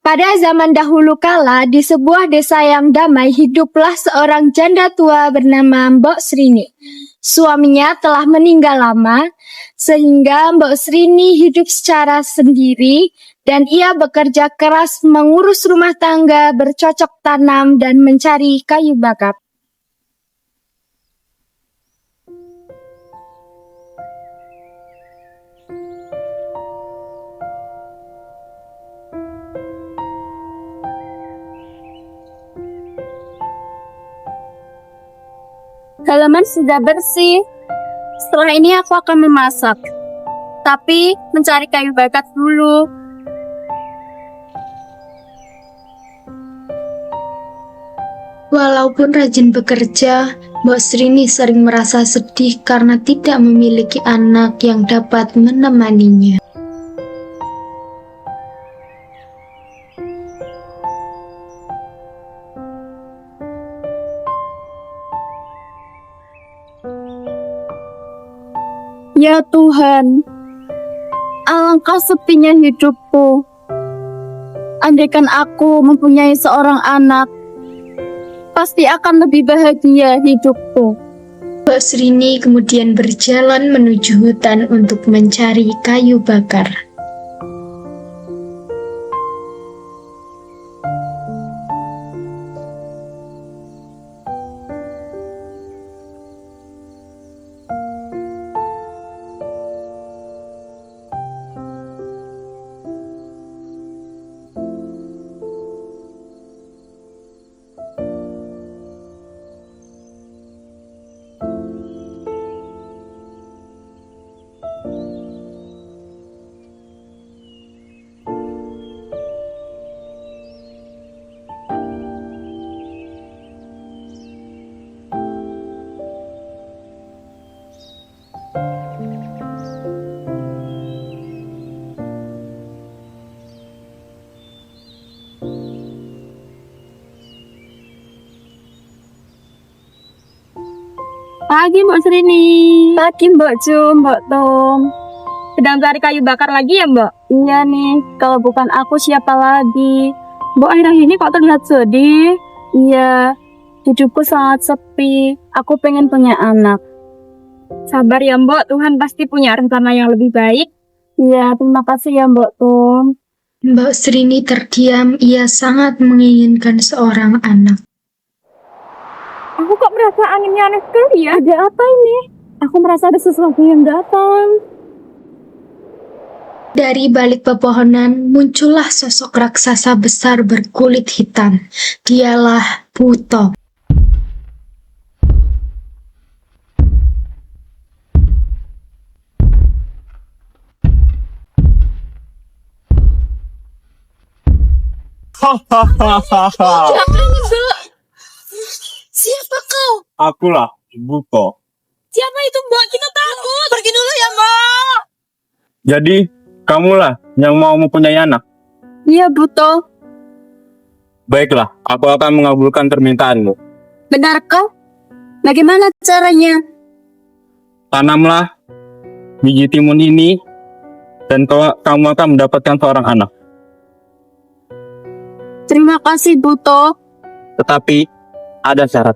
Pada zaman dahulu kala, di sebuah desa yang damai, hiduplah seorang janda tua bernama Mbok Srini. Suaminya telah meninggal lama, sehingga Mbok Srini hidup secara sendiri, dan ia bekerja keras mengurus rumah tangga, bercocok tanam, dan mencari kayu bakar. Halaman sudah bersih. Setelah ini aku akan memasak. Tapi mencari kayu bakar dulu. Walaupun rajin bekerja, Mbok Srini sering merasa sedih karena tidak memiliki anak yang dapat menemaninya. Ya Tuhan, alangkah sepinya hidupku. Andaikan aku mempunyai seorang anak, pasti akan lebih bahagia hidupku. Mbok Srini kemudian berjalan menuju hutan untuk mencari kayu bakar. Pagi Mbok Srini. Pagi Mbok Jum, Mbok Tom. Sedang cari kayu bakar lagi ya Mbok? Iya nih, kalau bukan aku siapa lagi? Mbok akhir-akhir ini kok terlihat sedih? Iya, hidupku sangat sepi. Aku pengen punya anak. Sabar ya Mbok, Tuhan pasti punya rencana yang lebih baik. Iya, terima kasih ya Mbok Tom. Mbok Srini terdiam, ia sangat menginginkan seorang anak. Aku kok merasa anginnya aneh sekali ya? Ada apa ini? Aku merasa ada sesuatu yang datang. Dari balik pepohonan muncullah sosok raksasa besar berkulit hitam. Dialah Buto. Siapa kau? Akulah, Buto. Siapa itu Mbok? Kita takut. Pergi dulu ya Mbok. Jadi, kamulah yang mau mempunyai anak. Iya Buto. Baiklah, aku akan mengabulkan permintaanmu. Benar kau? Bagaimana caranya? Tanamlah biji timun ini, dan kamu akan mendapatkan seorang anak. Terima kasih Buto. Tetapi, ada syarat.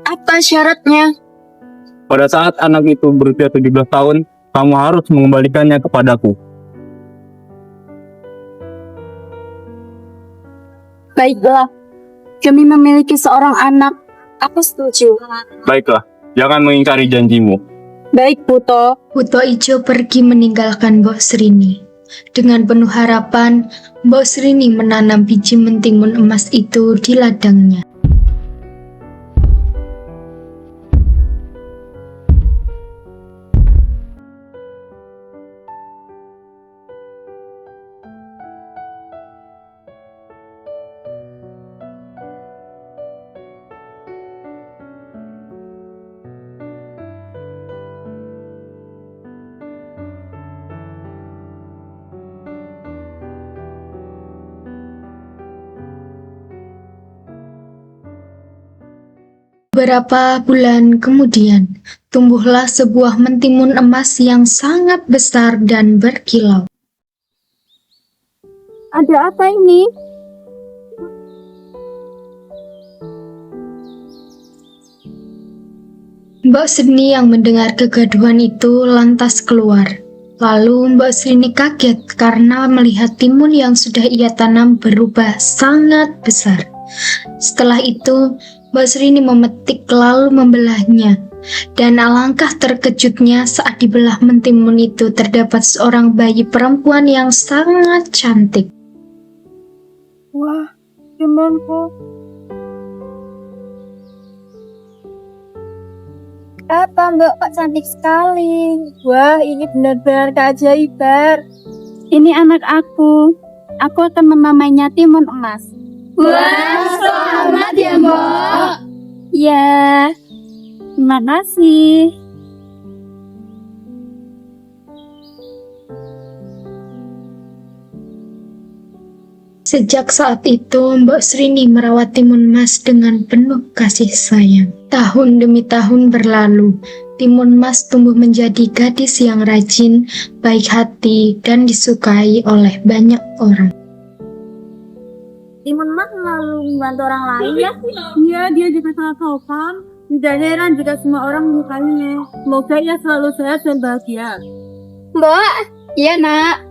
Apa syaratnya? Pada saat anak itu berusia 17 tahun, kamu harus mengembalikannya kepadaku. Baiklah. Demi memiliki seorang anak, aku setuju. Baiklah, jangan mengingkari janjimu. Baik Buto. Buto Ijo pergi meninggalkan Mbok Srini. Dengan penuh harapan, Mbok Srini menanam biji mentimun emas itu di ladangnya. Beberapa bulan kemudian, tumbuhlah sebuah mentimun emas yang sangat besar dan berkilau. Ada apa ini? Mbok Srini yang mendengar kegaduhan itu lantas keluar. Lalu Mbok Srini kaget karena melihat timun yang sudah ia tanam berubah sangat besar. Setelah itu, Mbok Srini memetik lalu membelahnya. Dan alangkah terkejutnya saat dibelah mentimun itu terdapat seorang bayi perempuan yang sangat cantik. Wah, timunku. Apa Mbak, kok cantik sekali. Wah, ini benar-benar keajaiban. Ini anak aku. Aku akan menamainya Timun Emas. Wah, selamat ya, Mbok. Ya, terima kasih. Sejak saat itu, Mbok Srini merawat Timun Mas dengan penuh kasih sayang. Tahun demi tahun berlalu, Timun Mas tumbuh menjadi gadis yang rajin, baik hati, dan disukai oleh banyak orang. Timun Mas selalu membantu orang lain ya? Iya, dia juga sangat sopan. Tidak heran jika semua orang menyukainya. Semoga ia selalu sehat dan bahagia. Mbok, iya nak.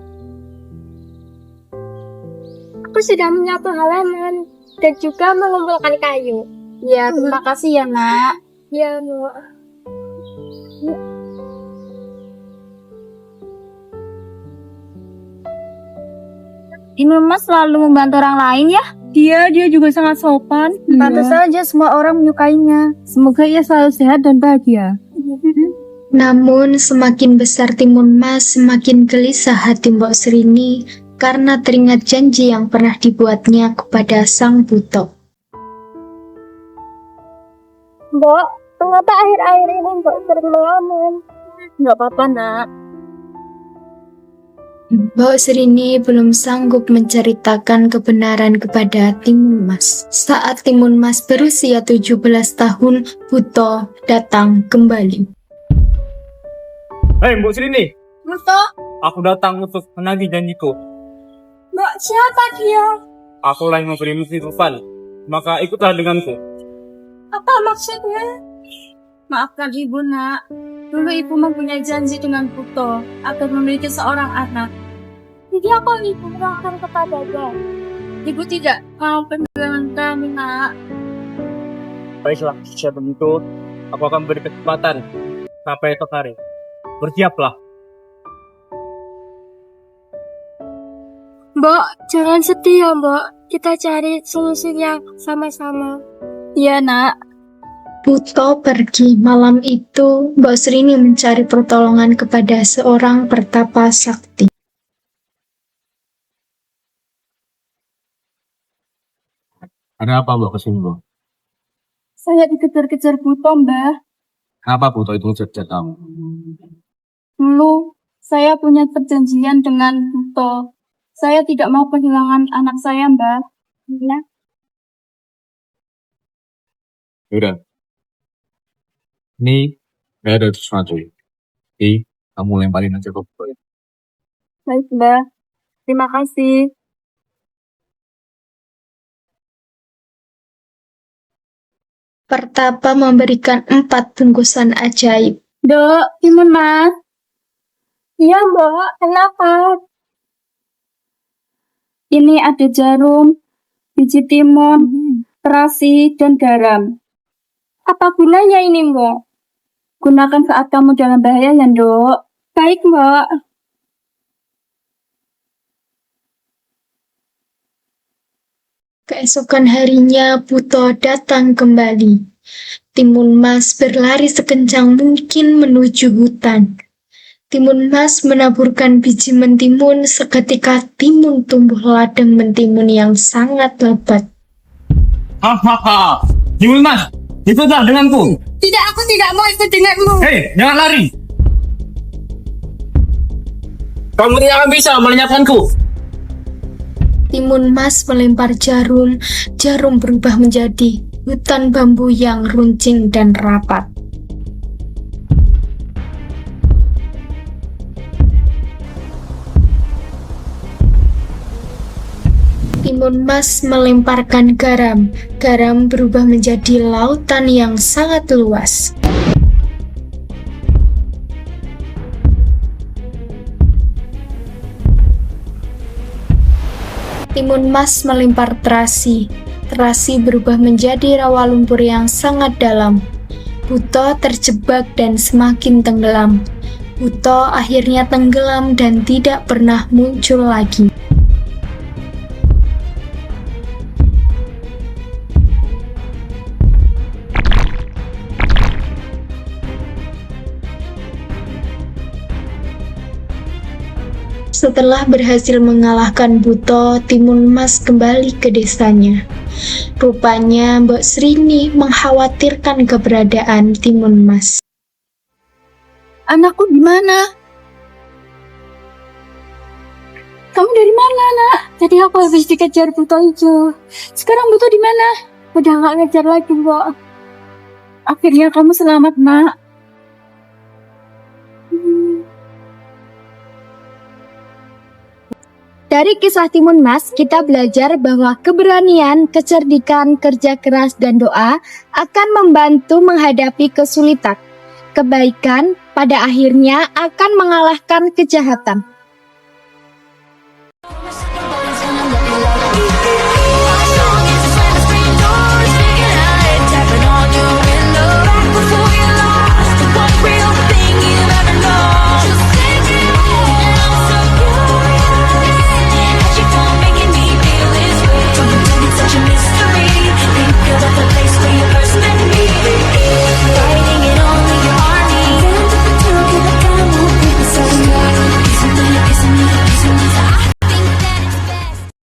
Aku sudah menyapu halaman dan juga mengumpulkan kayu. Ya, terima kasih ya, Nak. Ya, Mbok. Timun Mas selalu membantu orang lain ya? Dia juga sangat sopan. Pantas saja semua orang menyukainya. Semoga ia selalu sehat dan bahagia. Namun, semakin besar Timun Mas, semakin gelisah hati Mbok Srini karena teringat janji yang pernah dibuatnya kepada Sang Buto. Mbok, mengapa akhir-akhir ini Mbok sering melamun? Nggak apa-apa, Nak. Mbok Srini belum sanggup menceritakan kebenaran kepada Timun Mas. Saat Timun Mas berusia 17 tahun, Buto datang kembali. Hei Mbok Srini, Mbok, aku datang untuk menagih janjiku. Mbok siapa dia? Aku yang memberimu kehidupan, maka ikutlah denganku. Apa maksudnya? Maafkan Ibu, Nak. Dulu Ibu mempunyai janji dengan Buto agar memiliki seorang anak. Jadi apa ibu melakukan kepadanya? Ibu tidak mau pegangan kami, Nak. Baiklah, jika begitu, aku akan beri kesempatan sampai esok hari. Bersiaplah. Mbok, jangan sedih ya, Mbok. Kita cari solusinya sama-sama. Iya, Nak. Buto pergi. Malam itu, Mbok Srini mencari pertolongan kepada seorang pertapa sakti. Ada apa Mbak kesini Mbak? Saya dikejar-kejar Buto, Mbah. Kenapa Buto itu ngejar kamu? Dulu, saya punya perjanjian dengan Buto. Saya tidak mau kehilangan anak saya, Mbah. Ya. Yaudah. Ini gak ada sesuatu. Jadi, kamu lemparin aja ke Buto. Baik, Mbah. Terima kasih. Pertapa memberikan 4 bungkusan ajaib. Dok, Timun Mas. Iya, Mbok. Kenapa? Ini ada jarum, biji timun, terasi, dan garam. Apa gunanya ini, Mbok? Gunakan saat kamu dalam bahaya ya, Dok. Baik, Mbok. Keesokan harinya, Buto datang kembali. Timun Mas berlari sekencang mungkin menuju hutan. Timun Mas menaburkan biji mentimun, seketika timun tumbuh ladang mentimun yang sangat lebat. Hahaha, Timun Mas, ikutlah denganku. Tidak, aku tidak mau ikut denganmu. Hei, jangan lari. Kamu tidak akan bisa melenyapkanku. Timun Mas melempar jarum, jarum berubah menjadi hutan bambu yang runcing dan rapat. Timun Mas melemparkan garam. Garam berubah menjadi lautan yang sangat luas. Timun Mas melempar terasi. Terasi berubah menjadi rawa lumpur yang sangat dalam. Buto terjebak dan semakin tenggelam. Buto akhirnya tenggelam dan tidak pernah muncul lagi. Setelah berhasil mengalahkan Buto, Timun Mas kembali ke desanya. Rupanya Mbok Srini mengkhawatirkan keberadaan Timun Mas. Anakku gimana? Kamu dari mana, nak? Tadi aku habis dikejar Buto hijau. Sekarang Buto di mana? Udah nggak ngejar lagi, Mbok. Akhirnya kamu selamat, nak. Dari kisah Timun Mas, kita belajar bahwa keberanian, kecerdikan, kerja keras, dan doa akan membantu menghadapi kesulitan. Kebaikan pada akhirnya akan mengalahkan kejahatan.